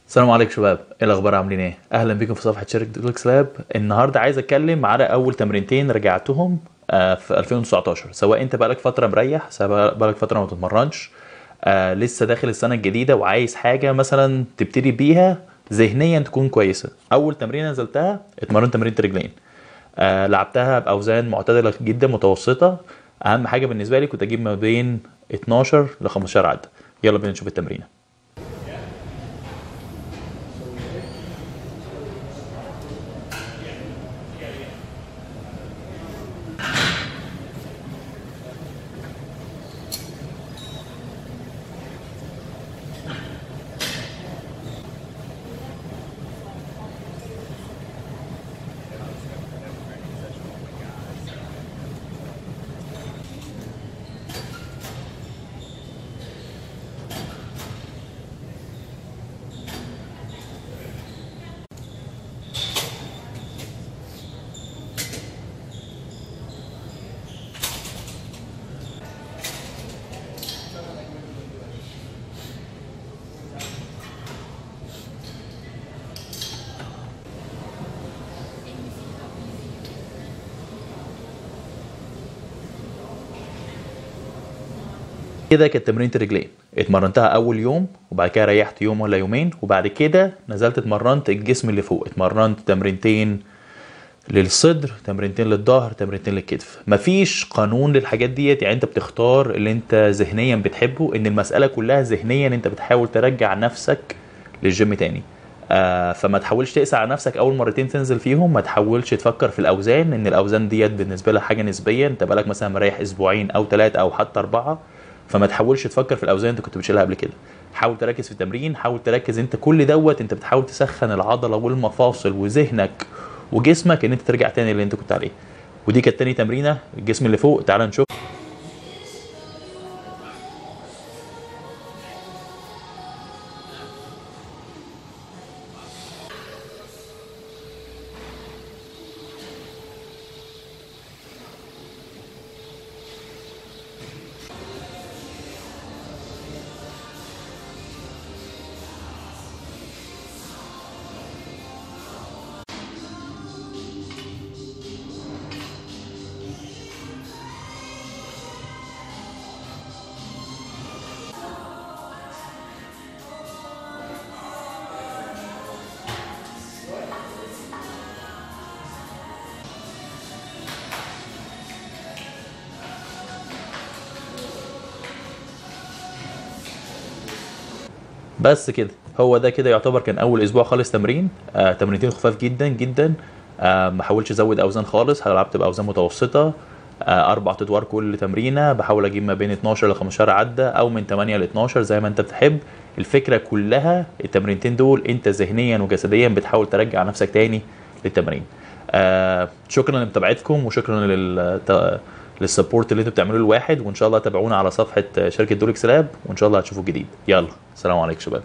السلام عليكم شباب، ايه الاخبار؟ عاملين ايه؟ اهلا بيكم في صفحه شركه دولكس لاب. النهارده عايز اتكلم على اول تمرينتين رجعتهم في 2019. سواء انت بقالك فتره مريح، سواء بقالك فتره ما بتتمرنش، لسه داخل السنه الجديده وعايز حاجه مثلا تبتدي بيها ذهنيا تكون كويسه. اول تمرين نزلتها اتمرنت تمرين رجلين. لعبتها باوزان معتدله جدا متوسطه. اهم حاجه بالنسبه لي كنت اجيب ما بين 12 ل 15 عده. يلا بينا نشوف التمرينه. كده كانت تمرينة الرجلين اتمرنتها اول يوم، وبعد كده ريحت يوم ولا يومين، وبعد كده نزلت اتمرنت الجسم اللي فوق. اتمرنت تمرينتين للصدر، تمرينتين للظهر، تمرينتين للكتف. مفيش قانون للحاجات ديت، يعني انت بتختار اللي انت ذهنيا بتحبه. ان المسألة كلها ذهنيا، انت بتحاول ترجع نفسك للجيم تاني. فما تحاولش تقسى على نفسك اول مرتين تنزل فيهم. ما تحاولش تفكر في الاوزان، ان الاوزان ديت بالنسبه لها حاجه نسبيه. انت بقالك مثلا مريح اسبوعين او 3 او حتى 4، فما تحاولش تفكر في الاوزان انت كنت بتشيلها قبل كده. حاول تركز في التمرين، حاول تركز انت كل دوت انت بتحاول تسخن العضله والمفاصل وذهنك وجسمك ان انت ترجع تاني اللي انت كنت عليه. ودي كانت تاني تمرينه الجسم اللي فوق. تعال نشوف. بس كده، هو ده كده يعتبر كان اول اسبوع خالص تمرين. تمرينتين خفاف جدا جدا. ما حاولش ازود اوزان خالص، لعبت باوزان متوسطه. 4 ادوار كل تمرينه، بحاول اجيب ما بين 12 ل 15 عده او من 8 ل 12 زي ما انت بتحب. الفكره كلها التمرينتين دول انت ذهنيا وجسديا بتحاول ترجع نفسك تاني للتمرين. شكرا لمتابعتكم، وشكرا للسبورت اللي انتوا بتعملوه الواحد. وان شاء الله تابعونا على صفحه شركه دولكس لاب، وان شاء الله هتشوفوا جديد. يلا، سلام عليكم شباب.